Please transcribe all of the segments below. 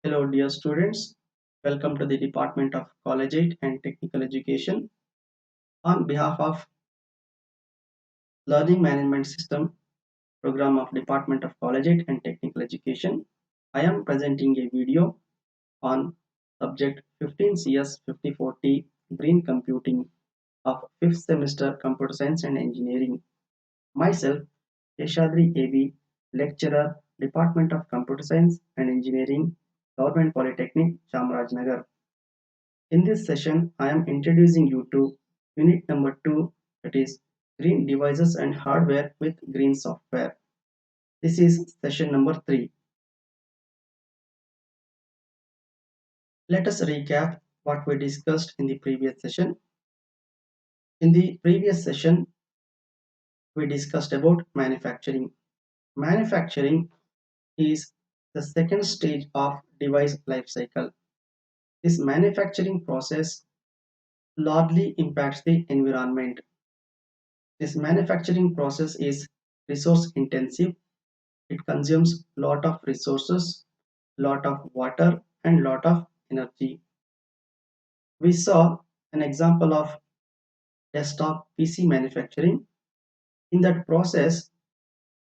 Hello, dear students. Welcome to the Department of Collegiate and Technical Education. On behalf of Learning Management System program of Department of Collegiate and Technical Education, I am presenting a video on subject 15 CS 5040 Green Computing of 5th semester Computer Science and Engineering. Myself, Yeshadri AB, lecturer, Department of Computer Science and Engineering, Government Polytechnic, Chamarajnagar. In this session, I am introducing you to unit number 2, that is Green Devices and Hardware with Green Software. This is session number 3. Let us recap what we discussed in the previous session. In the previous session, we discussed about manufacturing. Manufacturing is the second stage of device life cycle. This manufacturing process largely impacts the environment. This manufacturing process is resource intensive. It consumes lot of resources, lot of water and lot of energy. We saw an example of desktop PC manufacturing. In that process,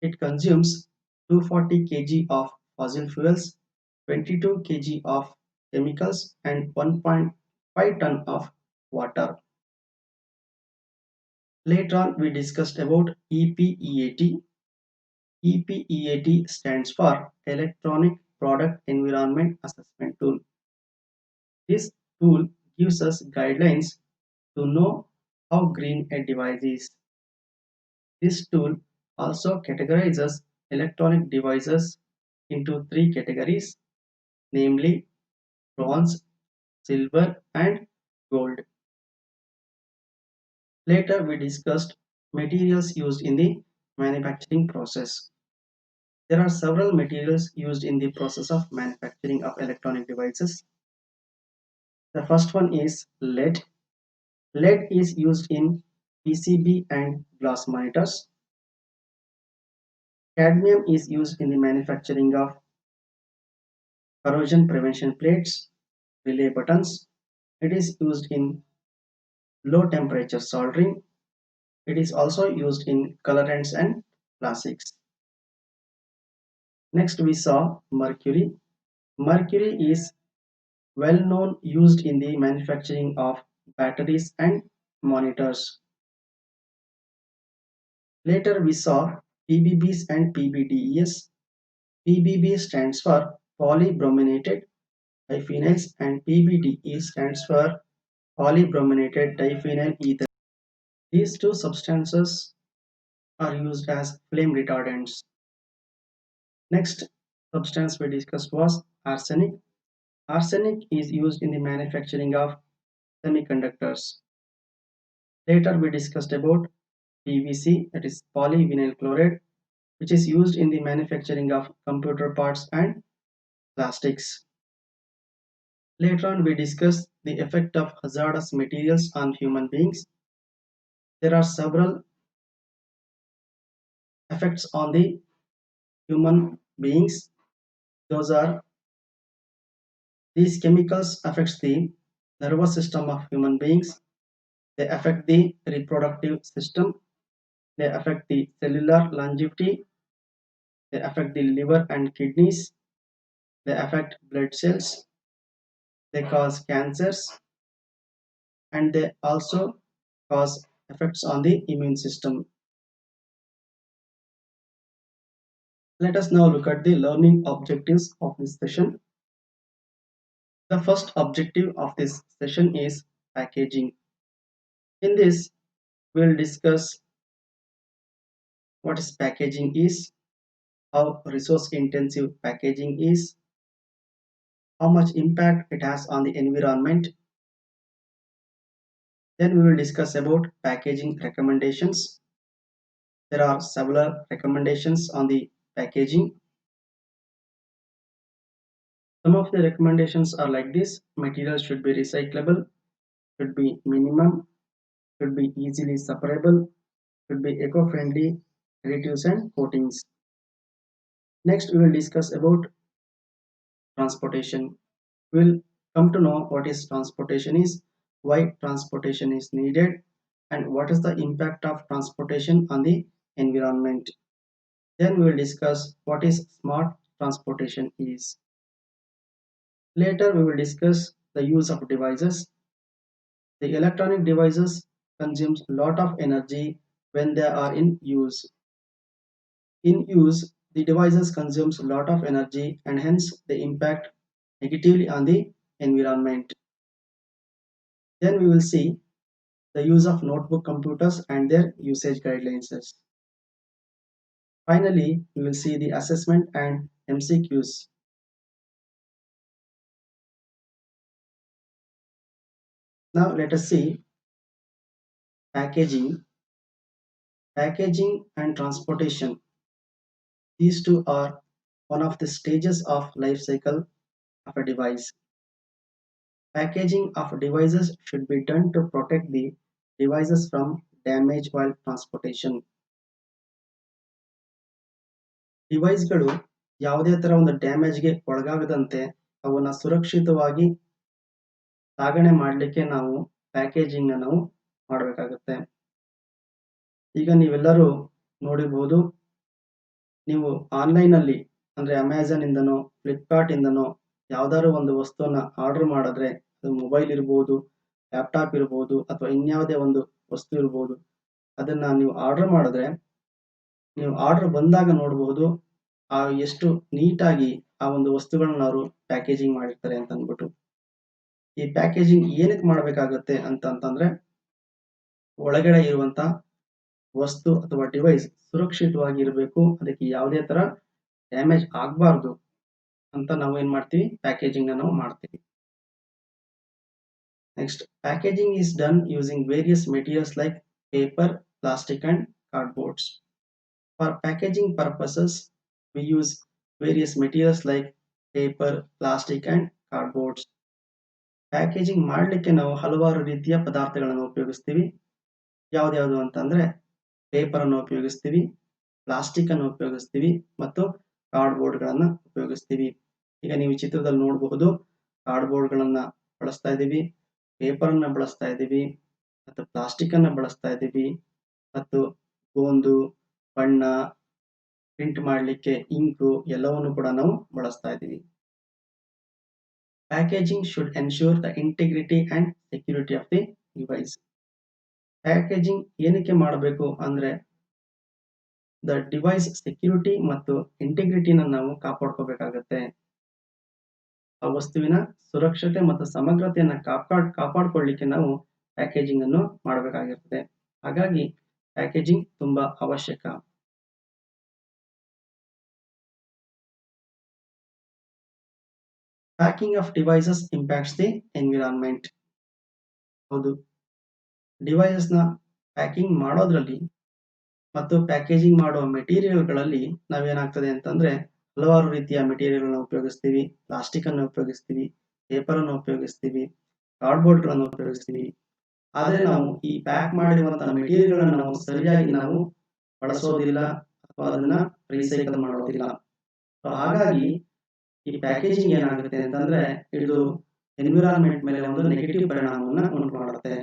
it consumes 240 kg of fossil fuels, 22 kg of chemicals and 1.5 ton of water. Later on, we discussed about EPEAT. EPEAT stands for Electronic Product Environment Assessment Tool. This tool gives us guidelines to know how green a device is. This tool also categorizes electronic devices into three categories, namely bronze, silver, and gold. Later, we discussed materials used in the manufacturing process. There are several materials used in the process of manufacturing of electronic devices. The first one is lead. Lead is used in PCB and glass monitors. Cadmium is used in the manufacturing of corrosion prevention plates, relay buttons. It is used in low temperature soldering. It is also used in colorants and plastics. Next we saw mercury. Mercury is well known used in the manufacturing of batteries and monitors. Later we saw PBBs and PBDEs. PBB stands for polybrominated diphenyls and PBDE stands for polybrominated diphenyl ether. These two substances are used as flame retardants. Next substance we discussed was arsenic. Arsenic is used in the manufacturing of semiconductors. Later we discussed about PVC, that is polyvinyl chloride, which is used in the manufacturing of computer parts and plastics. Later on we discussed the effect of hazardous materials on human beings. There are several effects on the human beings. Those are these chemicals affects the nervous system of human beings. They affect the reproductive system. They affect the cellular longevity. They affect the liver and kidneys. They affect blood cells. They cause cancers and they also cause effects on the immune system. Let us now look at the learning objectives of this session. The first objective of this session is packaging. In this, we will discuss what is packaging is, how resource intensive packaging is, how much impact it has on the environment. Then we will discuss about packaging recommendations. There are several recommendations on the packaging. Some of the recommendations are like this: materials should be recyclable, should be minimum, should be easily separable, should be eco-friendly, additives and coatings. Next we will discuss about transportation. We'll come to know what is transportation is, why transportation is needed, and what is the impact of transportation on the environment. Then we will discuss what is smart transportation is. Later we will discuss the use of devices. The electronic devices consumes a lot of energy when they are in use. In use, the devices consumes a lot of energy and hence they impact negatively on the environment. Then we will see the use of notebook computers and their usage guidelines. Finally, we will see the assessment and MCQs. Now let us see packaging. Packaging and transportation. These two are one of the stages of life cycle of a device. Packaging of devices should be done to protect the devices from damage while transportation. ಡಿವೈಸ್ಗಳು ಯಾವುದೇ ತರ ಒಂದು ಡ್ಯಾಮೇಜ್ಗೆ ಒಳಗಾಗದಂತೆ ಅವನ್ನ ಸುರಕ್ಷಿತವಾಗಿ ಸಾಗಣೆ ಮಾಡಲಿಕ್ಕೆ ನಾವು packaging ನಾವು ಮಾಡಬೇಕಾಗುತ್ತೆ. ಈಗ ನೀವೆಲ್ಲರೂ ನೋಡಿರಬಹುದು, ನೀವು ಆನ್ಲೈನ್ ಅಲ್ಲಿ ಅಂದ್ರೆ ಅಮೆಜಾನ್ ಇಂದನೋ ಫ್ಲಿಪ್ಕಾರ್ಟ್ ಇಂದನೋ ಯಾವ್ದಾದ್ರು ಒಂದು ವಸ್ತುವನ್ನ ಆರ್ಡರ್ ಮಾಡಿದ್ರೆ, ಅದು ಮೊಬೈಲ್ ಇರಬಹುದು, ಲ್ಯಾಪ್ಟಾಪ್ ಇರಬಹುದು ಅಥವಾ ಇನ್ಯಾವುದೇ ಒಂದು ವಸ್ತು ಇರಬಹುದು, ಅದನ್ನ ನೀವು ಆರ್ಡರ್ ಮಾಡಿದ್ರೆ ನೀವು ಆರ್ಡರ್ ಬಂದಾಗ ನೋಡಬಹುದು ಎಷ್ಟು ನೀಟಾಗಿ ಆ ಒಂದು ವಸ್ತುಗಳನ್ನ ಅವರು ಪ್ಯಾಕೇಜಿಂಗ್ ಮಾಡಿರ್ತಾರೆ ಅಂತ ಅಂದ್ಬಿಟ್ಟು. ಈ ಪ್ಯಾಕೇಜಿಂಗ್ ಏನಕ್ಕೆ ಮಾಡಬೇಕಾಗುತ್ತೆ ಅಂತಂದ್ರೆ ಒಳಗಡೆ ಇರುವಂತ ವಸ್ತು ಅಥವಾ ಡಿವೈಸ್ ಸುರಕ್ಷಿತವಾಗಿ ಇರಬೇಕು, ಅದಕ್ಕೆ ಯಾವುದೇ ತರ ಡ್ಯಾಮೇಜ್ ಆಗಬಾರ್ದು ಅಂತ ನಾವು ಏನ್ ಮಾಡ್ತೀವಿ, ಪ್ಯಾಕೇಜಿಂಗ್ ನಾವು ಮಾಡ್ತೀವಿ. Next, packaging is done using various materials like paper, plastic and cardboards. For packaging purposes, we use various materials like paper, plastic and cardboards. Packaging ಮಾಡಲಿಕ್ಕೆ ನಾವು ಹಲವಾರು ರೀತಿಯ ಪದಾರ್ಥಗಳನ್ನು ಉಪಯೋಗಿಸ್ತೀವಿ. ಯಾವ್ದ್ಯಾವುದು ಅಂತಂದ್ರೆ ಪೇಪರ್ ಅನ್ನು ಉಪಯೋಗಿಸ್ತೀವಿ, ಪ್ಲಾಸ್ಟಿಕ್ ಅನ್ನು ಉಪಯೋಗಿಸ್ತೀವಿ ಮತ್ತು ಕಾರ್ಡ್ಬೋರ್ಡ್ ಗಳನ್ನ ಉಪಯೋಗಿಸ್ತೀವಿ. ಈಗ ನೀವು ಚಿತ್ರದಲ್ಲಿ ನೋಡಬಹುದು, ಕಾರ್ಡ್ಬೋರ್ಡ್ ಗಳನ್ನ ಬಳಸ್ತಾ ಇದ್ದೀವಿ, ಪೇಪರ್ ಅನ್ನ ಬಳಸ್ತಾ ಇದ್ದೀವಿ ಮತ್ತು ಪ್ಲಾಸ್ಟಿಕ್ ಅನ್ನ ಬಳಸ್ತಾ ಇದ್ದೀವಿ ಮತ್ತು ಗೋಂದು, ಬಣ್ಣ, ಪ್ರಿಂಟ್ ಮಾಡಲಿಕ್ಕೆ ಇಂಕು ಎಲ್ಲವನ್ನು ಕೂಡ ನಾವು ಬಳಸ್ತಾ ಇದ್ದೀವಿ. Packaging should ensure the integrity and security of the device. Packaging ಏನಕ್ಕೆ ಮಾಡಬೇಕು ಅಂದ್ರೆ ದ ಡಿವೈಸ್ ಸೆಕ್ಯೂರಿಟಿ ಮತ್ತು ಇಂಟಿಗ್ರಿಟಿನ ನಾವು ಕಾಪಾಡ್ಕೋಬೇಕಾಗತ್ತೆ. ಆ ವಸ್ತುವಿನ ಸುರಕ್ಷತೆ ಮತ್ತು ಸಮಗ್ರತೆಯನ್ನ ಕಾಪಾಡ್ಕೊಳ್ಳಿಕ್ಕೆ ನಾವು ಪ್ಯಾಕೇಜಿಂಗ್ ಅನ್ನು ಮಾಡಬೇಕಾಗಿರ್ತದೆ. ಹಾಗಾಗಿ ಪ್ಯಾಕೇಜಿಂಗ್ ತುಂಬಾ ಅವಶ್ಯಕ. Packing of devices impacts the environment. ಹೌದು, ಡಿವೈಸಸ್ ನ ಪ್ಯಾಕಿಂಗ್ ಮಾಡೋದ್ರಲ್ಲಿ ಮತ್ತು ಪ್ಯಾಕೇಜಿಂಗ್ ಮಾಡುವ ಮೆಟೀರಿಯಲ್ಗಳಲ್ಲಿ ನಾವೇನಾಗ್ತದೆ ಅಂತಂದ್ರೆ ಹಲವಾರು ರೀತಿಯ ಮೆಟೀರಿಯಲ್ಗಳನ್ನ ಉಪಯೋಗಿಸ್ತೀವಿ. ಪ್ಲಾಸ್ಟಿಕ್ ಅನ್ನು ಉಪಯೋಗಿಸ್ತೀವಿ, ಪೇಪರ್ ಅನ್ನು ಉಪಯೋಗಿಸ್ತೀವಿ, ಕಾರ್ಡ್ಬೋರ್ಡ್ ಗಳನ್ನು ಉಪಯೋಗಿಸ್ತೀವಿ. ಆದ್ರೆ ನಾವು ಈ ಪ್ಯಾಕ್ ಮಾಡಿರುವಂತಹ ಮೆಟೀರಿಯಲ್ಗಳನ್ನ ನಾವು ಸರಿಯಾಗಿ ನಾವು ಬಳಸೋದಿಲ್ಲ ಅಥವಾ ಅದನ್ನ ರೀಸೈಕಲ್ ಮಾಡೋದಿಲ್ಲ. ಹಾಗಾಗಿ ಈ ಪ್ಯಾಕೇಜಿಂಗ್ ಏನಾಗುತ್ತೆ ಅಂತಂದ್ರೆ ಇದು ಎನ್ವಿರಾನ್ಮೆಂಟ್ ಮೇಲೆ ಒಂದು ನೆಗೆಟಿವ್ ಪರಿಣಾಮವನ್ನು ಉಂಟು ಮಾಡುತ್ತೆ.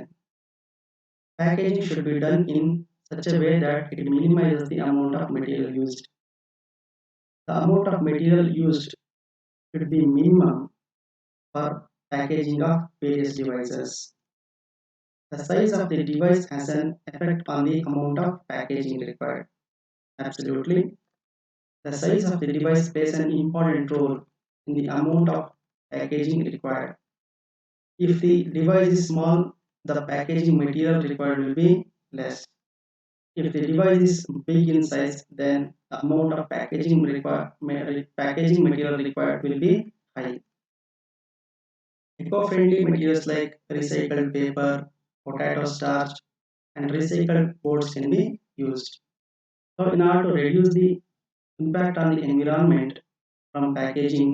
Packaging should be done in such a way that it minimizes the amount of material used. The amount of material used should be minimum for packaging of various devices. The size of the device has an effect on the amount of packaging required. Absolutely. The size of the device plays an important role in the amount of packaging required. If the device is small, the packaging material required will be less. If the device is big in size, then the amount of packaging material required will be high. Eco-friendly materials like recycled paper, potato starch, and recycled boards can be used. So in order to reduce the impact on the environment from packaging,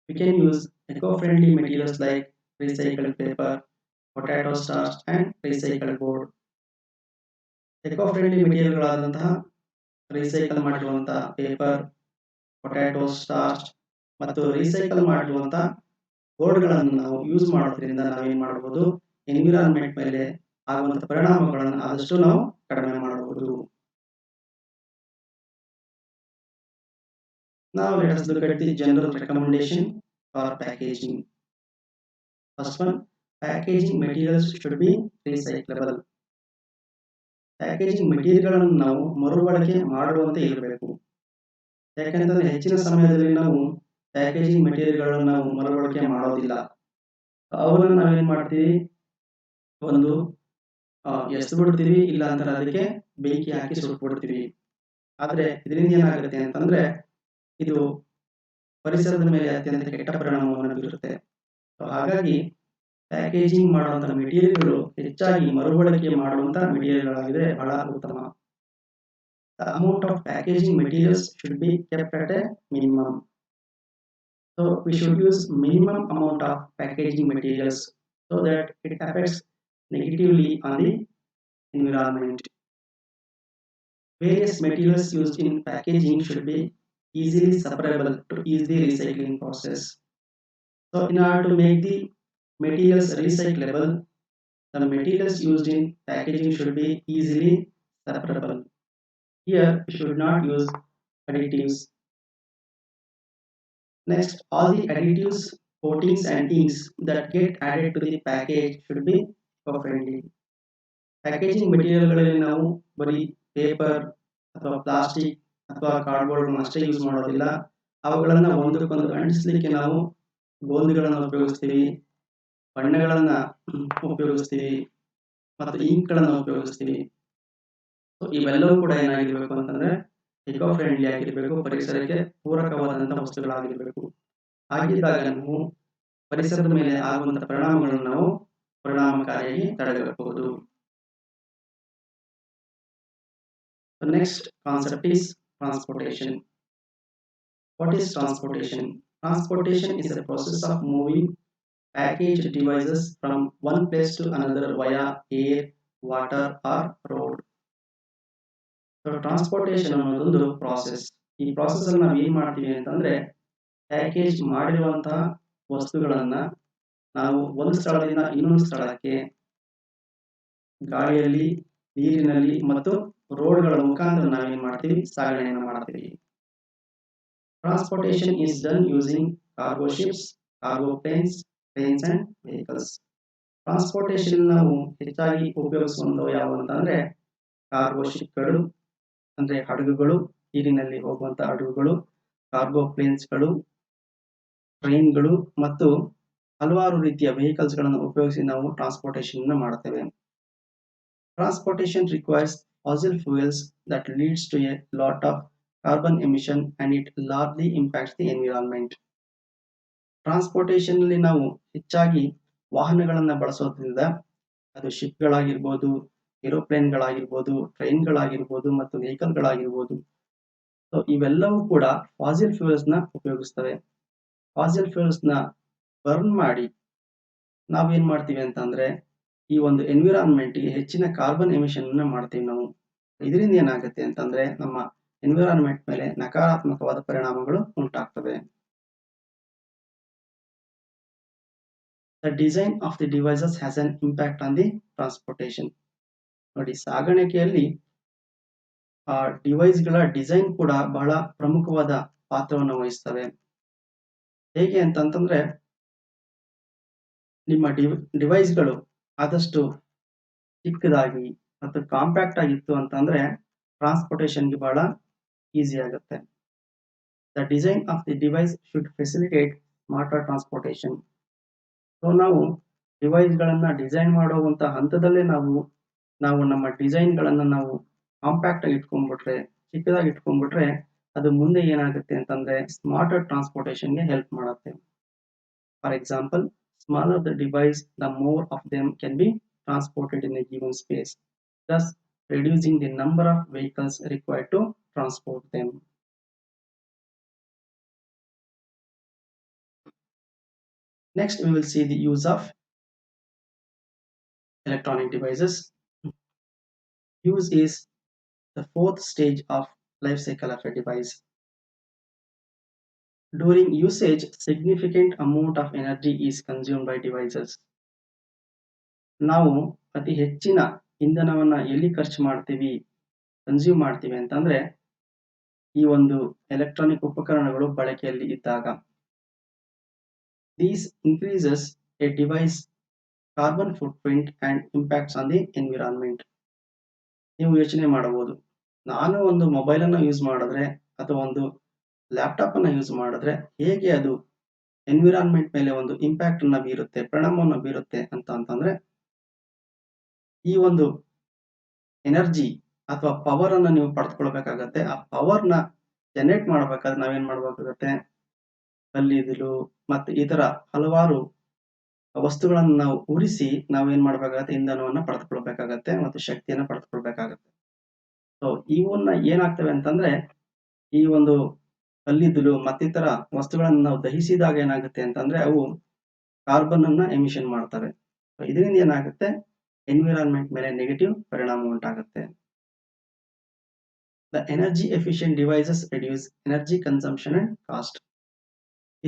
we can use eco-friendly materials like recycled paper, potato starch and recycled board. eco-friendly ಮೆಟೀರಿಯಲ್ಗಳಾದಂತಹ recycle ಮಾಡಿರುವಂತಹ paper, potato starch ಮತ್ತು recycle ಮಾಡಿರುವಂತ ಬೋರ್ಡ್ಗಳನ್ನು ನಾವು use ಮಾಡೋದ್ರಿಂದ ನಾವೇನ್ ಮಾಡಬಹುದು, environment ಮೇಲೆ ಆಗುವಂತ ಪರಿಣಾಮಗಳನ್ನು ಆದಷ್ಟು ನಾವು ಕಡಿಮೆ ಮಾಡಬಹುದು. Now let us look at the general recommendation for packaging. First one, packaging materials should be recyclable. Packaging ಮೆಟೀರಿಯಲ್ಗಳನ್ನು ನಾವು ಮರುಬಳಕೆ ಮಾಡುವಂತೆ ಇರಬೇಕು. ಯಾಕಂತಂದ್ರೆ ಹೆಚ್ಚಿನ ಸಮಯದಲ್ಲಿ ನಾವು ಪ್ಯಾಕೇಜಿಂಗ್ ಮೆಟೀರಿಯಲ್ಗಳನ್ನು ನಾವು ಮರುಬಳಕೆ ಮಾಡೋದಿಲ್ಲ. ಅವನ್ನ ನಾವೇನ್ ಮಾಡ್ತೀವಿ, ಒಂದು ಎಸ್ದು ಬಿಡ್ತೀವಿ, ಇಲ್ಲ ಅಂದ್ರೆ ಅದಕ್ಕೆ ಬೆಂಕಿ ಹಾಕಿ ಸುಟ್ಬಿಡ್ತೀವಿ. ಆದ್ರೆ ಇದರಿಂದ ಏನಾಗುತ್ತೆ ಅಂತಂದ್ರೆ ಇದು ಪರಿಸರದ ಮೇಲೆ ಅತ್ಯಂತ ಕೆಟ್ಟ ಪರಿಣಾಮವನ್ನು ಬೀರುತ್ತೆ. ಹಾಗಾಗಿ ಪ್ಯಾಕೇಜಿಂಗ್ ಮಾಡುವಂತ ಮೆಟೀರಿಯಲ್ಗಳು ಹೆಚ್ಚಾಗಿ ಮರುಬಳಕೆ ಮಾಡುವಂತ ಮೆಟೀರಿಯಲ್ಗಳಾಗಿದ್ರೆ ಬಹಳ ಉತ್ತಮ. The amount of packaging materials should be kept at a minimum. So we should use minimum amount of packaging materials so that it affects negatively on the environment. Various materials used in packaging should be easily separable to ease the recycling process. So in order to make the materials recyclable, the materials used in packaging should be easily separable. Here we should not use additives. Next, all the additives, coatings and inks that get added to the package should be eco-friendly. Packaging materialಗಳಲ್ಲಿ ನಾವು ಬರೀ paper ಅಥವಾ plastic ಅಥವಾ cardboard ಅಷ್ಟೇ use ಮಾಡೋದಿಲ್ಲ. ಅವುಗಳನ್ನ ಒಂದಕ್ಕೊಂದು ಅಂಟಿಸಲಿಕ್ಕೆ ನಾವು ಗೋಂದುಗಳನ್ನು ಉಪಯೋಗಿಸ್ತೀವಿ, ಬಣ್ಣಗಳನ್ನ ಉಪಯೋಗಿಸ್ತೀವಿ ಮತ್ತು ಇಂಕ್ ಗಳನ್ನ ಉಪಯೋಗಿಸ್ತೀವಿ. ಇವೆಲ್ಲವೂ ಕೂಡ ಏನಾಗಿರ್ಬೇಕು ಅಂತಂದ್ರೆ ಇಕೋ ಫ್ರೆಂಡ್ಲಿ ಆಗಿರ್ಬೇಕು, ಪರಿಸರಕ್ಕೆ ಪೂರಕವಾದಂತಹ ವಸ್ತುಗಳಾಗಿರ್ಬೇಕು. ಹಾಗಿದ್ದಾಗ ನಾವು ಪರಿಸರದ ಮೇಲೆ ಆಗುವಂತಹ ಪರಿಣಾಮಗಳನ್ನು ನಾವು ಪರಿಣಾಮಕಾರಿಯಾಗಿ ತಡೆಗಟ್ಟಬಹುದು. The next concept is transportation. What is transportation? Transportation is a process of moving packaged devices from one place to another via air, water or road. So transportation ಅನ್ನೋದೊಂದು ಪ್ರಾಸೆಸ್. ಈ ಪ್ರಾಸೆಸ್ ಅಲ್ಲಿ ನಾವು ಏನ್ ಮಾಡ್ತೀವಿ ಅಂತಂದ್ರೆ ಪ್ಯಾಕೇಜ್ ಮಾಡಿರುವಂತಹ ವಸ್ತುಗಳನ್ನ ನಾವು ಒಂದು ಸ್ಥಳದಿಂದ ಇನ್ನೊಂದು ಸ್ಥಳಕ್ಕೆ ಗಾಳಿಯಲ್ಲಿ, ನೀರಿನಲ್ಲಿ ಮತ್ತು ರೋಡ್ಗಳ ಮುಖಾಂತರ ನಾವೇನ್ ಮಾಡ್ತೀವಿ, ಸಾಗಣೆಯನ್ನು ಮಾಡ್ತೀವಿ. Transportation is done using cargo ships, cargo planes, trains and vehicles. Transportation ನಾವು ಹೆಚ್ಚಾಗಿ ಉಪಯೋಗಿಸುವಂತವು ಯಾವುವು ಅಂತಂದ್ರೆ ಕಾರ್ಗೋ ಶಿಪ್ಗಳು ಅಂದ್ರೆ ಹಡಗುಗಳು, ನೀರಿನಲ್ಲಿ ಹೋಗುವಂತ ಹಡಗುಗಳು, ಕಾರ್ಗೋ ಪ್ಲೇನ್ಸ್ಗಳು, ಟ್ರೈನ್ಗಳು ಮತ್ತು ಹಲವಾರು ರೀತಿಯ ವೆಹಿಕಲ್ಸ್ ಗಳನ್ನು ಉಪಯೋಗಿಸಿ ನಾವು ಟ್ರಾನ್ಸ್ಪೋರ್ಟೇಷನ್ ಮಾಡ್ತೇವೆ. Transportation requires fossil fuels that leads to a lot of carbon emission and it largely impacts the environment. Transportation ಅಲ್ಲಿ ನಾವು ಹೆಚ್ಚಾಗಿ ವಾಹನಗಳನ್ನ ಬಳಸೋದ್ರಿಂದ ಅದು ಶಿಪ್ಗಳಾಗಿರ್ಬೋದು, ಏರೋಪ್ಲೇನ್ಗಳಾಗಿರ್ಬೋದು, ಟ್ರೈನ್ಗಳಾಗಿರ್ಬೋದು ಮತ್ತು ವೆಹಿಕಲ್ಗಳಾಗಿರ್ಬೋದು. ಸೊ ಇವೆಲ್ಲವೂ ಕೂಡ ಫಾಸಿಲ್ ಫ್ಯೂಯಲ್ಸ್ ನ ಉಪಯೋಗಿಸ್ತವೆ. ಫಾಸಿಲ್ ಫ್ಯೂಯಲ್ಸ್ ನ ಬರ್ನ್ ಮಾಡಿ ನಾವೇನ್ ಮಾಡ್ತೀವಿ ಅಂತಂದ್ರೆ ಈ ಒಂದು ಎನ್ವಿರಾನ್ಮೆಂಟ್ ಗೆ ಹೆಚ್ಚಿನ ಕಾರ್ಬನ್ ಎಮಿಷನ್ ಅನ್ನ ಮಾಡ್ತೀವಿ ನಾವು. ಇದರಿಂದ ಏನಾಗುತ್ತೆ ಅಂತಂದ್ರೆ ನಮ್ಮ ಎನ್ವಿರಾನ್ಮೆಂಟ್ ಮೇಲೆ ನಕಾರಾತ್ಮಕವಾದ ಪರಿಣಾಮಗಳು ಉಂಟಾಗ್ತವೆ. The design of the devices has an impact on the transportation. ನೋಡಿ, ಸಾಗಾಣಿಕೆಯಲ್ಲಿ ಡಿವೈಸ್ ಗಳ ಡಿಸೈನ್ ಕೂಡ ಬಹಳ ಪ್ರಮುಖವಾದ ಪಾತ್ರವನ್ನು ವಹಿಸ್ತವೆ. ಹೇಗೆ ಅಂತಂತಂದ್ರೆ ನಿಮ್ಮ ಡಿವೈಸ್ಗಳು ಆದಷ್ಟು ಚಿಕ್ಕದಾಗಿ ಮತ್ತು ಕಾಂಪ್ಯಾಕ್ಟ್ ಆಗಿತ್ತು ಅಂತಂದ್ರೆ ಟ್ರಾನ್ಸ್ಪೋರ್ಟೇಷನ್ಗೆ ಬಹಳ ಈಸಿ ಆಗುತ್ತೆ. The design of the device should facilitate smarter transportation. So ನಾವು ಡಿವೈಸ್ ಗಳನ್ನ ಡಿಸೈನ್ ಮಾಡುವಂತ ಹಂತದಲ್ಲೇ ನಾವು ನಮ್ಮ ಡಿಸೈನ್ ಗಳನ್ನ ನಾವು ಕಾಂಪ್ಯಾಕ್ಟ್ ಆಗಿ ಇಟ್ಕೊಂಡ್ಬಿಟ್ರೆ, ಚಿಕ್ಕದಾಗಿ ಇಟ್ಕೊಂಡ್ಬಿಟ್ರೆ ಅದು ಮುಂದೆ ಏನಾಗುತ್ತೆ ಅಂತಂದ್ರೆ ಸ್ಮಾರ್ಟರ್ ಟ್ರಾನ್ಸ್ಪೋರ್ಟೇಷನ್ ಗೆ ಹೆಲ್ಪ್ ಮಾಡುತ್ತೆ. For example, smaller the device, the more of them can be transported in a given space, thus reducing the number of vehicles required to transport them. Next, we will see the use of electronic devices. Use is the fourth stage of life cycle of a device. During usage, significant amount of energy is consumed by devices. ನಾವು ಅತಿ ಹೆಚ್ಚಿನ ಇಂಧನವನ್ನ ಎಲ್ಲಿ ಖರ್ಚು ಮಾಡ್ತೀವಿ, consume ಮಾಡ್ತೀವಿ ಅಂತಂದ್ರೆ ಈ ಒಂದು ಎಲೆಕ್ಟ್ರಾನಿಕ್ ಉಪಕರಣಗಳು ಬಳಕೆಯಲ್ಲಿ ಇದ್ದಾಗ. These increases a device carbon footprint and impacts on the environment. ನೀವು ಯೋಚನೆ ಮಾಡಬಹುದು, ನಾನು ಒಂದು ಮೊಬೈಲ್ ಅನ್ನು ಯೂಸ್ ಮಾಡಿದ್ರೆ ಅಥವಾ ಒಂದು ಲ್ಯಾಪ್ಟಾಪ್ ಅನ್ನು ಯೂಸ್ ಮಾಡಿದ್ರೆ ಹೇಗೆ ಅದು ಎನ್ವಿರಾನ್ಮೆಂಟ್ ಮೇಲೆ ಒಂದು ಇಂಪ್ಯಾಕ್ಟ್ ಅನ್ನ ಬೀರುತ್ತೆ, ಪರಿಣಾಮವನ್ನು ಬೀರುತ್ತೆ ಅಂತಂದ್ರೆ ಈ ಒಂದು ಎನರ್ಜಿ ಅಥವಾ ಪವರ್ ಅನ್ನ ನೀವು ಪಡೆದುಕೊಳ್ಬೇಕಾಗತ್ತೆ. ಆ ಪವರ್ ನ ಜನರೇಟ್ ಮಾಡ್ಬೇಕಾದ್ರೆ ನಾವೇನ್ ಮಾಡ್ಬೇಕಾಗತ್ತೆ, ಕಲ್ಲಿದ್ದಲು ಮತ್ತೆ ಇತರ ಹಲವಾರು ವಸ್ತುಗಳನ್ನು ನಾವು ಉರಿಸಿ ನಾವೇನ್ ಮಾಡ್ಬೇಕಾಗತ್ತೆ, ಇಂಧನವನ್ನ ಪಡೆದುಕೊಳ್ಬೇಕಾಗತ್ತೆ ಮತ್ತು ಶಕ್ತಿಯನ್ನ ಪಡೆದುಕೊಳ್ಬೇಕಾಗತ್ತೆ. ಸೊ ಇವನ್ನ ಏನಾಗ್ತವೆ ಅಂತಂದ್ರೆ ಈ ಒಂದು ಕಲ್ಲಿದ್ದಲು ಮತ್ತಿತರ ವಸ್ತುಗಳನ್ನು ನಾವು ದಹಿಸಿದಾಗ ಏನಾಗುತ್ತೆ ಅಂತಂದ್ರೆ ಅವು ಕಾರ್ಬನ್ ಅನ್ನ ಎಮಿಷನ್ ಮಾಡ್ತವೆ. ಇದರಿಂದ ಏನಾಗುತ್ತೆ, ಎನ್ವಿರಾನ್ಮೆಂಟ್ ಮೇಲೆ ನೆಗೆಟಿವ್ ಪರಿಣಾಮ ಉಂಟಾಗುತ್ತೆ. The energy efficient devices reduce energy consumption and cost.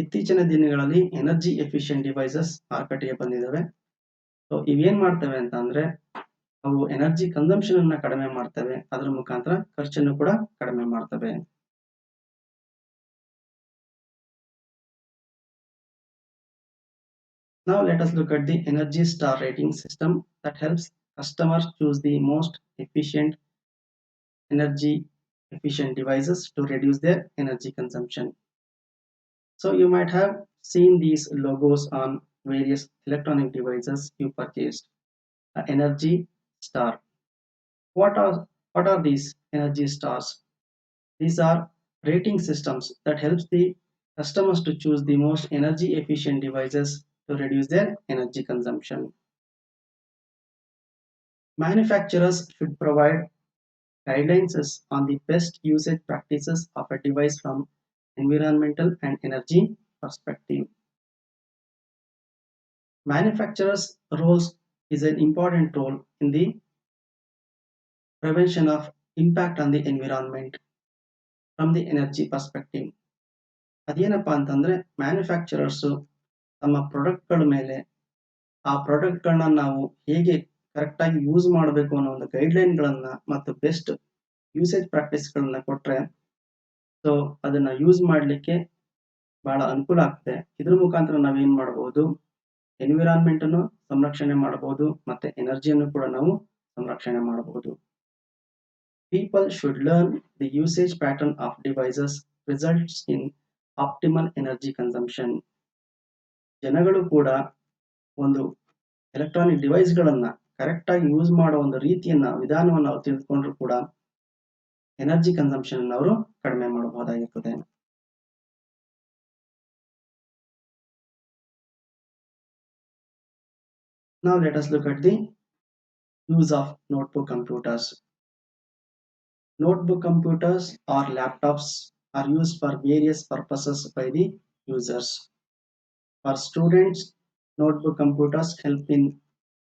ಇತ್ತೀಚಿನ ದಿನಗಳಲ್ಲಿ ಎನರ್ಜಿ ಎಫಿಷಿಯಂಟ್ ಡಿವೈಸಸ್ ಮಾರುಕಟ್ಟೆಗೆ ಬಂದಿದ್ದಾವೆ. ಸೊ ಇವೇನ್ ಮಾಡ್ತವೆ ಅಂತಂದ್ರೆ ಅವು ಎನರ್ಜಿ ಕನ್ಸಂಪ್ಷನ್ ಅನ್ನ ಕಡಿಮೆ ಮಾಡ್ತವೆ, ಅದರ ಮುಖಾಂತರ ಖರ್ಚನ್ನು ಕೂಡ ಕಡಿಮೆ ಮಾಡ್ತವೆ. Now let us look at the Energy Star rating system that helps customers choose the most energy efficient devices to reduce their energy consumption. So you might have seen these logos on various electronic devices you purchased. Energy Star. What are these Energy Stars? These are rating systems that helps the customers to choose the most energy efficient devices to reduce their energy consumption. Manufacturers should provide guidelines on the best usage practices of a device from environmental and energy perspective. Manufacturers' roles is an important role in the prevention of impact on the environment from the energy perspective. ಅದೇನಪ್ಪ ಅಂತಂದ್ರೆ manufacturers ತಮ್ಮ ಪ್ರಾಡಕ್ಟ್ಗಳ ಮೇಲೆ ಆ ಪ್ರಾಡಕ್ಟ್ಗಳನ್ನ ನಾವು ಹೇಗೆ ಕರೆಕ್ಟಾಗಿ use ಮಾಡಬೇಕು ಅನ್ನೋ ಒಂದು ಗೈಡ್ಲೈನ್ಗಳನ್ನ ಮತ್ತು ಬೆಸ್ಟ್ ಯೂಸೇಜ್ ಪ್ರಾಕ್ಟೀಸ್ಗಳನ್ನ ಕೊಟ್ರೆ ಸೊ ಅದನ್ನ ಯೂಸ್ ಮಾಡಲಿಕ್ಕೆ ಬಹಳ ಅನುಕೂಲ ಆಗ್ತದೆ. ಇದ್ರ ಮುಖಾಂತರ ನಾವೇನ್ ಮಾಡಬಹುದು, ಎನ್ವಿರಾನ್ಮೆಂಟ್ ಅನ್ನು ಸಂರಕ್ಷಣೆ ಮಾಡಬಹುದು ಮತ್ತೆ ಎನರ್ಜಿಯನ್ನು ಕೂಡ ನಾವು ಸಂರಕ್ಷಣೆ ಮಾಡಬಹುದು. People should learn the usage pattern of devices results in optimal energy consumption. ಜನಗಳು ಕೂಡ ಒಂದು ಎಲೆಕ್ಟ್ರಾನಿಕ್ ಡಿವೈಸ್ಗಳನ್ನ ಕರೆಕ್ಟ್ ಆಗಿ ಯೂಸ್ ಮಾಡೋ ಒಂದು ರೀತಿಯನ್ನ ವಿಧಾನವನ್ನು ನಾವು ತಿಳಿದುಕೊಂಡ್ರು ಕೂಡ ಎನರ್ಜಿ ಕನ್ಸಂಪ್ಷನ್ ಅನ್ನು ಅವರು ಕಡಿಮೆ ಮಾಡಬಹುದಾಗಿರ್ತದೆ. Now let us look at the use of notebook computers. Notebook computers or laptops are used for various purposes by the users. For students, notebook computers help in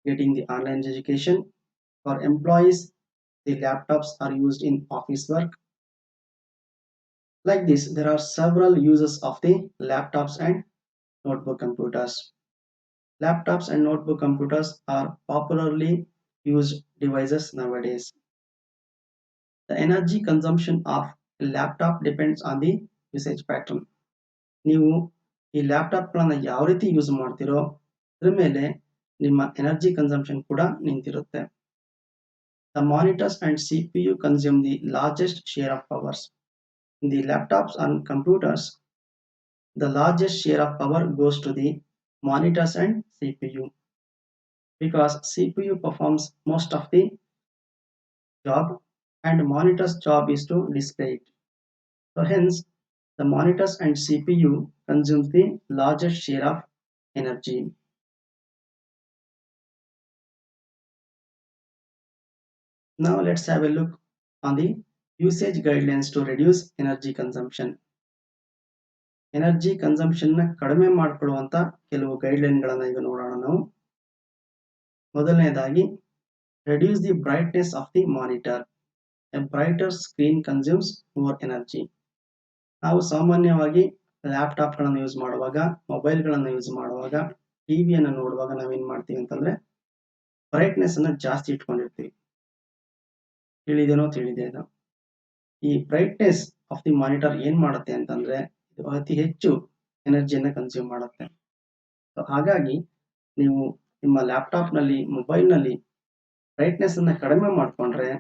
getting the online education. For employees, the laptops are used in office work. Like this, there are several uses of the laptops and notebook computers. Laptops and notebook computers are popularly used devices nowadays. The energy consumption of a laptop depends on the usage pattern. ನೀವು ಈ ಲ್ಯಾಪ್ಟಾಪ್ಗಳನ್ನು ಯಾವ ರೀತಿ use ಮಾಡ್ತಿರೋ ಅದ್ರ ಮೇಲೆ ನಿಮ್ಮ energy consumption ಕೂಡ ನಿಂತಿರುತ್ತೆ. The monitors and CPU consume the largest share of powers. In the laptops and computers, the largest share of power goes to the monitors and CPU because CPU performs most of the job and monitor's job is to display it. So hence, the monitors and CPU consumes the largest share of energy. Now let's have a look on the usage guidelines to reduce energy consumption. Energy consumption ನ ಕಡಿಮೆ ಮಾಡಿಕೊಳ್ಳುವಂತ ಕೆಲವು ಗೈಡ್ಲೈನ್ಗಳನ್ನು ಈಗ ನೋಡೋಣ ನಾವು. ಮೊದಲನೇದಾಗಿ, reduce the brightness of the monitor. A brighter screen consumes more energy. ನಾವು ಸಾಮಾನ್ಯವಾಗಿ ಲ್ಯಾಪ್ಟಾಪ್ಗಳನ್ನು use ಮಾಡುವಾಗ, ಮೊಬೈಲ್ಗಳನ್ನು ಯೂಸ್ ಮಾಡುವಾಗ, ಟಿವಿಯನ್ನು ನೋಡುವಾಗ ನಾವೇನು ಮಾಡ್ತೀವಿ ಅಂತಂದರೆ ಬ್ರೈಟ್ನೆಸ್ಸನ್ನು ಜಾಸ್ತಿ ಇಟ್ಕೊಂಡಿರ್ತೀವಿ. ತಿಳಿದೇನೋ ಈ ಬ್ರೈಟ್ನೆಸ್ ಆಫ್ ದಿ ಮಾನಿಟರ್ ಏನು ಮಾಡುತ್ತೆ ಅಂತಂದರೆ ಇದು ಅತಿ ಹೆಚ್ಚು ಎನರ್ಜಿಯನ್ನು ಕನ್ಸ್ಯೂಮ್ ಮಾಡುತ್ತೆ. ಸೊ ಹಾಗಾಗಿ ನೀವು ನಿಮ್ಮ ಲ್ಯಾಪ್ಟಾಪ್ನಲ್ಲಿ, ಮೊಬೈಲ್ನಲ್ಲಿ ಬ್ರೈಟ್ನೆಸ್ಸನ್ನು ಕಡಿಮೆ ಮಾಡಿಕೊಂಡ್ರೆ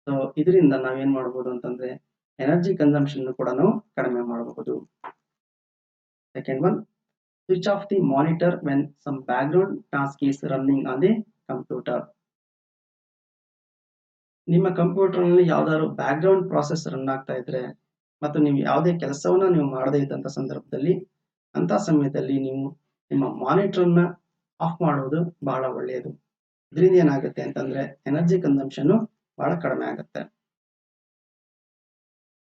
ಸೊ ಇದರಿಂದ ನಾವೇನು ಮಾಡ್ಬೋದು ಅಂತಂದರೆ ಎನರ್ಜಿ ಕನ್ಸಂಪ್ಷನ್ ಕೂಡ ನಾವು ಕಡಿಮೆ ಮಾಡಬಹುದು. Second one, switch off the monitor when some background task is running on the computer. ನಿಮ್ಮ ಕಂಪ್ಯೂಟರ್ನಲ್ಲಿ ಯಾವ್ದಾದ್ರು ಬ್ಯಾಕ್ಗ್ರೌಂಡ್ ಪ್ರಾಸೆಸ್ ರನ್ ಆಗ್ತಾ ಇದ್ರೆ ಮತ್ತು ನೀವು ಯಾವುದೇ ಕೆಲಸವನ್ನ ನೀವು ಮಾಡದೇ ಇದ್ದಂಥ ಸಂದರ್ಭದಲ್ಲಿ ಅಂಥ ಸಮಯದಲ್ಲಿ ನೀವು ನಿಮ್ಮ ಮಾನಿಟರ್ನ ಆಫ್ ಮಾಡೋದು ಬಹಳ ಒಳ್ಳೆಯದು. ಇದರಿಂದ ಏನಾಗುತ್ತೆ ಅಂತಂದ್ರೆ ಎನರ್ಜಿ ಕನ್ಸಂಪ್ಷನ್ ಬಹಳ ಕಡಿಮೆ ಆಗುತ್ತೆ.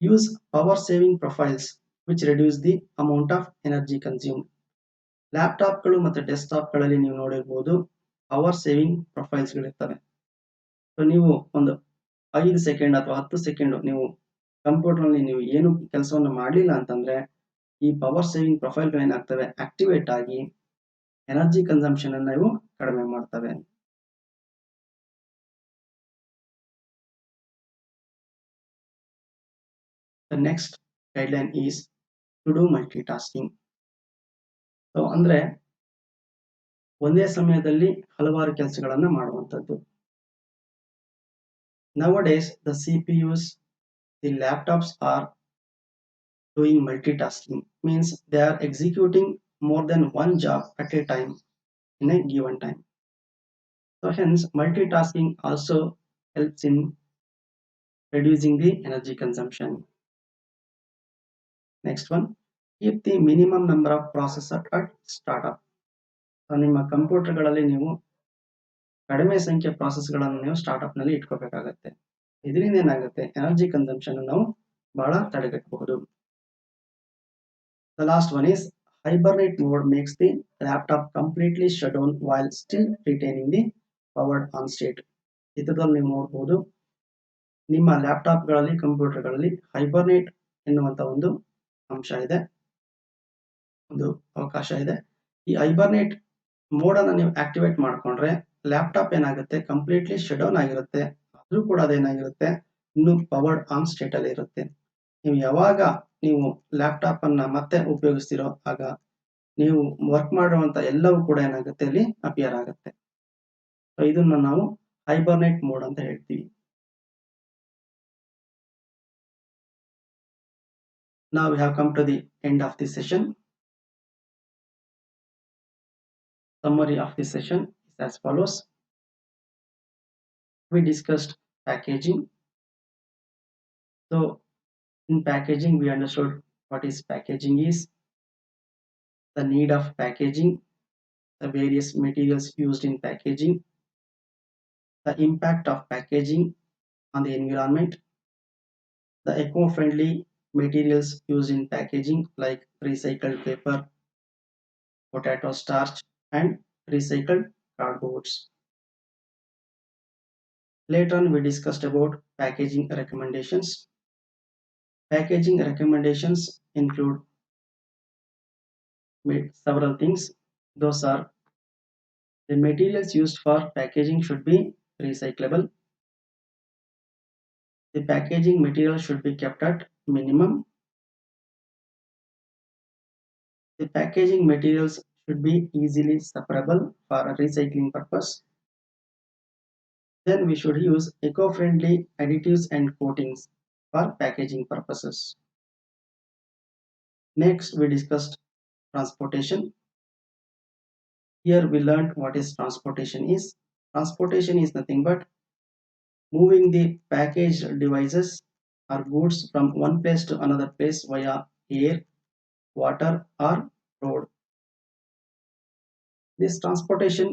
Use power saving profiles which reduce the amount of energy consume. ಲ್ಯಾಪ್ಟಾಪ್ಗಳು ಮತ್ತು ಡೆಸ್ಕ್ಟಾಪ್ಗಳಲ್ಲಿ ನೀವು ನೋಡಿರ್ಬೋದು ಪವರ್ ಸೇವಿಂಗ್ ಪ್ರೊಫೈಲ್ಸ್ಗಳಿರ್ತವೆ. ಸೊ ನೀವು ಒಂದು 5 ಸೆಕೆಂಡ್ ಅಥವಾ 10 ಸೆಕೆಂಡ್ ನೀವು ಕಂಪ್ಯೂಟರ್ನಲ್ಲಿ ನೀವು ಏನು ಕೆಲಸವನ್ನು ಮಾಡಲಿಲ್ಲ ಅಂತಂದ್ರೆ ಈ ಪವರ್ ಸೇವಿಂಗ್ ಪ್ರೊಫೈಲ್ಗಳೇನಾಗ್ತವೆ ಆಕ್ಟಿವೇಟ್ ಆಗಿ ಎನರ್ಜಿ ಕನ್ಸಂಪ್ಷನ್ ಅನ್ನು ಇವು ಕಡಿಮೆ ಮಾಡ್ತವೆ. The next guideline is to do multitasking. So ಅಂದ್ರೆ ಒಂದೇ ಸಮಯದಲ್ಲಿ ಹಲವಾರು ಕೆಲಸಗಳನ್ನ ಮಾಡುವಂಥದ್ದು. Nowadays the CPUs, the laptops are doing multitasking, means they are executing more than one job at a time in a given time. So hence multitasking also helps in reducing the energy consumption. Next one, keep the minimum number of processors at startup. So ನಿಮ್ಮ ಕಂಪ್ಯೂಟರ್ಗಳಲ್ಲಿ ನೀವು ಕಡಿಮೆ ಸಂಖ್ಯೆ ಪ್ರಾಸೆಸ್ಗಳನ್ನು ನೀವು startup ನಲ್ಲಿ ಇಟ್ಕೋಬೇಕಾಗತ್ತೆ. ಇದರಿಂದ ಏನಾಗುತ್ತೆ energy consumption ನಾವು ಬಹಳ ತಡೆಗಟ್ಟಬಹುದು. The last one is hibernate mode makes the laptop completely shut down while still retaining the powered on state. ಇದರಲ್ಲಿ ನೀವು ನೋಡಬಹುದು ನಿಮ್ಮ ಲ್ಯಾಪ್ಟಾಪ್ಗಳಲ್ಲಿ, ಕಂಪ್ಯೂಟರ್ಗಳಲ್ಲಿ ಹೈಬರ್ನೇಟ್ ಎನ್ನುವಂತ ಒಂದು ಅಂಶ ಇದೆ, ಒಂದು ಅವಕಾಶ ಇದೆ. ಈ ಹೈಬರ್ನೇಟ್ ಮೋಡ್ ಅನ್ನು ನೀವು ಆಕ್ಟಿವೇಟ್ ಮಾಡ್ಕೊಂಡ್ರೆ ಲ್ಯಾಪ್ಟಾಪ್ ಏನಾಗುತ್ತೆ ಕಂಪ್ಲೀಟ್ಲಿ ಶಟ್ ಡೌನ್ ಆಗಿರುತ್ತೆ. ಆದ್ರೂ ಕೂಡ ಅದೇನಾಗಿರುತ್ತೆ ಇನ್ನು ಪವರ್ಡ್ ಆನ್ ಸ್ಟೇಟ್ ಅಲ್ಲಿ ಇರುತ್ತೆ. ನೀವು ಯಾವಾಗ ನೀವು ಲ್ಯಾಪ್ಟಾಪ್ ಅನ್ನ ಮತ್ತೆ ಉಪಯೋಗಿಸ್ತಿರೋ ಆಗ ನೀವು ವರ್ಕ್ ಮಾಡುವಂತ ಎಲ್ಲವೂ ಕೂಡ ಏನಾಗುತ್ತೆ ಅಲ್ಲಿ ಅಪಿಯರ್ ಆಗುತ್ತೆ. ಸೊ ಇದನ್ನ ನಾವು ಹೈಬರ್ನೇಟ್ ಮೋಡ್ ಅಂತ ಹೇಳ್ತೀವಿ. Now we have come to the end of this session. Summary of this session is as follows. We discussed packaging. So in packaging we understood what is packaging is, the need of packaging, the various materials used in packaging, the impact of packaging on the environment, the eco-friendly materials used in packaging like recycled paper, potato starch and recycled cardboards. Later on we discussed about packaging recommendations. Packaging recommendations include several things. Those are the materials used for packaging should be recyclable. The packaging material should be kept at minimum. The packaging materials should be easily separable for a recycling purpose. Then we should use eco-friendly additives and coatings for packaging purposes. Next we discussed transportation. Here we learned what is transportation is. Transportation is nothing but moving the packaged devices or goods from one place to another place via air, water or road. This transportation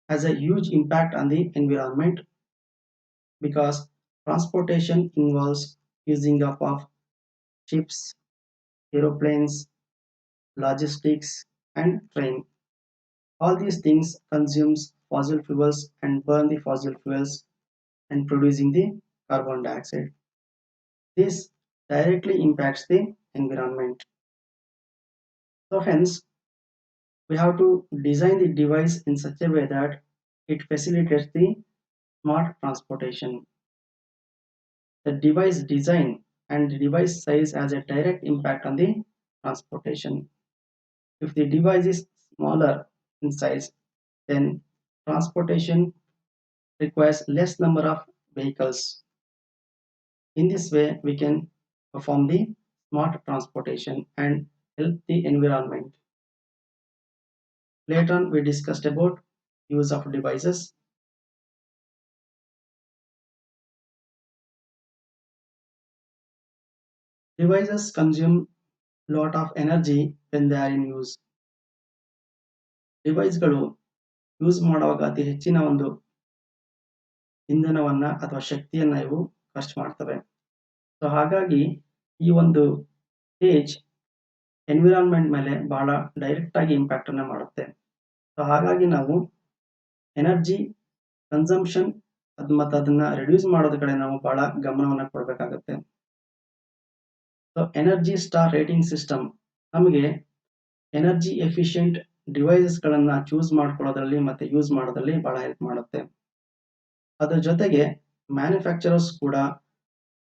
has a huge impact on the environment because transportation involves using up of ships, aeroplanes, logistics and train. All these things consumes fossil fuels and burn the fossil fuels and producing the carbon dioxide. This directly impacts the environment. So hence, we have to design the device in such a way that it facilitates the smart transportation. The device design and the device size has a direct impact on the transportation. If the device is smaller in size, then transportation requires less number of vehicles. In this way, we can perform the smart transportation and help the environment. Later on, we discussed about use of devices. Devices consume lot of energy when they are in use. ಡಿವೈಸ್ಗಳು use ಮಾಡುವಾಗ ಅತಿ ಹೆಚ್ಚಿನ ಒಂದು ಇಂಧನವನ್ನ ಅಥವಾ ಶಕ್ತಿಯನ್ನ ಇವು ಖರ್ಚು ಮಾಡ್ತವೆ. ಸೊ ಹಾಗಾಗಿ ಈ ಒಂದು ಸ್ಟೇಜ್ ಎನ್ವಿರಾನ್ಮೆಂಟ್ ಮೇಲೆ ಬಹಳ ಡೈರೆಕ್ಟ್ ಆಗಿ ಇಂಪ್ಯಾಕ್ಟ್ ಅನ್ನ ಮಾಡುತ್ತೆ. ಸೊ ಹಾಗಾಗಿ ನಾವು ಎನರ್ಜಿ ಕನ್ಸಂಪ್ಷನ್ ಮತ್ತು ಅದನ್ನ ರಿಡ್ಯೂಸ್ ಮಾಡೋದ್ರ ಕಡೆ ನಾವು ಬಹಳ ಗಮನವನ್ನ ಕೊಡಬೇಕಾಗುತ್ತೆ. So energy star rating system ನಮಗೆ ಎನರ್ಜಿ ಎಫಿಷಿಯಂಟ್ ಡಿವೈಸಸ್ ಗಳನ್ನ ಚೂಸ್ ಮಾಡ್ಕೊಳ್ಳೋದ್ರಲ್ಲಿ ಮತ್ತೆ ಯೂಸ್ ಮಾಡೋದ್ರಲ್ಲಿ ಬಹಳ ಹೆಲ್ಪ್ ಮಾಡುತ್ತೆ. ಅದರ ಜೊತೆಗೆ ಮ್ಯಾನುಫ್ಯಾಕ್ಚರರ್ಸ್ ಕೂಡ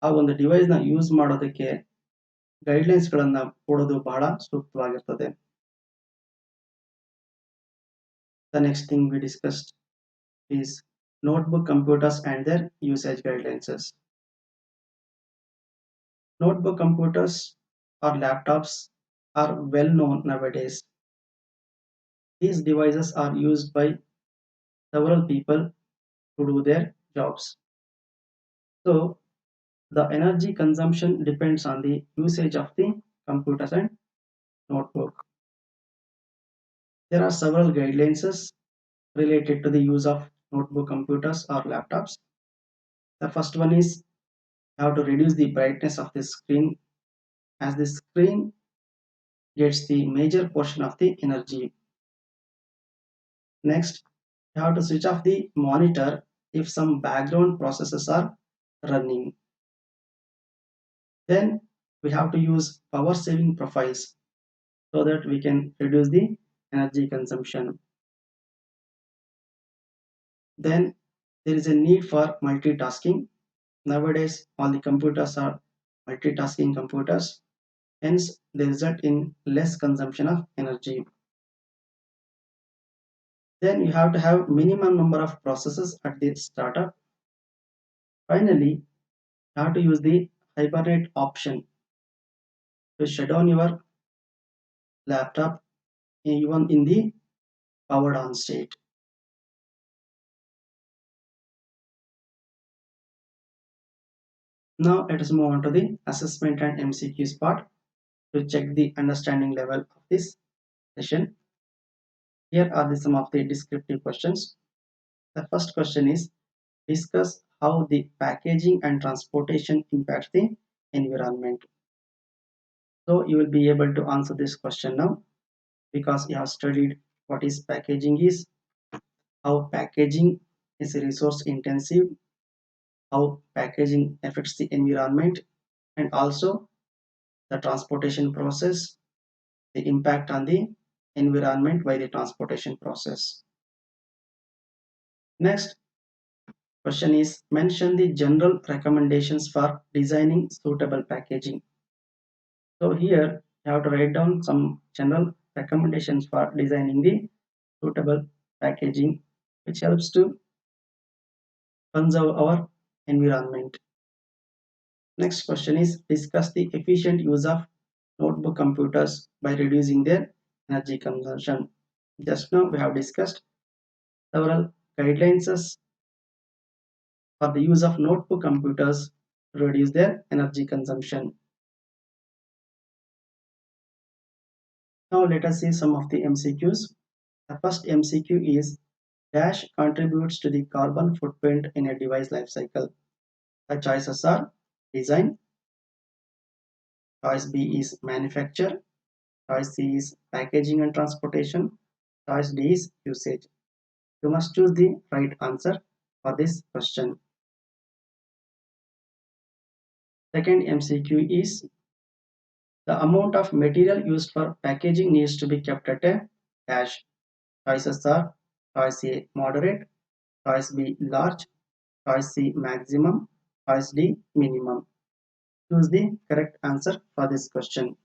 ಆ ಒಂದು ಡಿವೈಸ್ ನ ಯೂಸ್ ಮಾಡೋದಕ್ಕೆ ಗೈಡ್ಲೈನ್ಸ್ ಗಳನ್ನ ಕೊಡೋದು ಬಹಳ ಸೂಕ್ತವಾಗಿರ್ತದೆ. The next thing we discussed is notebook computers and their usage guidelines. Notebook computers or laptops are well known nowadays. These devices are used by several people to do their jobs. So the energy consumption depends on the usage of the computers and notebook. There are several guidelines related to the use of notebook computers or laptops. The first one is how to reduce the brightness of the screen, as the screen gets the major portion of the energy. Next, you have to switch off the monitor if some background processes are running. Then we have to use power saving profiles so that we can reduce the energy consumption. Then there is a need for multitasking. Nowadays all the computers are multitasking computers, hence they result in less consumption of energy. Then you have to have minimum number of processes at the startup. Finally, you have to use the hibernate option to shut down your laptop even in the powered on state. Now let us move on to the assessment and MCQs part to check the understanding level of this session. Here are some of the descriptive questions. The first question is, discuss how the packaging and transportation impacts the environment. So you will be able to answer this question now because you have studied what is packaging is, how packaging is resource intensive, how packaging affects the environment, and also the transportation process, the impact on the environment by the transportation process. Next question is, mention the general recommendations for designing suitable packaging. So here you have to write down some general recommendations for designing the suitable packaging which helps to conserve our environment. Next question is, discuss the efficient use of notebook computers by reducing their energy consumption. Just now we have discussed several guidelines for the use of notebook computers to reduce their energy consumption. Now let us see some of the MCQs. The first MCQ is, dash contributes to the carbon footprint in a device life cycle. The choices are design, choice B is manufacture, choice C is packaging and transportation, choice D is usage. You must choose the right answer for this question. Second MCQ is, The amount of material used for packaging needs to be kept at a dash. Choices are choice A moderate, choice B large, choice C maximum, choice D minimum. Choose the correct answer for this question.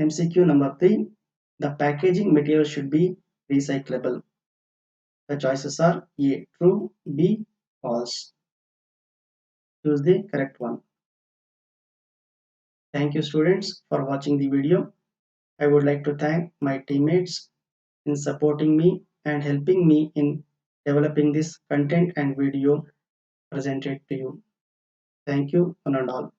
MCQ number 3. The packaging material should be recyclable. The choices are A true, B false. Choose the correct one. Thank you students for watching the video. I would like to thank my teammates in supporting me and helping me in developing this content and video presented to you. Thank you one and all.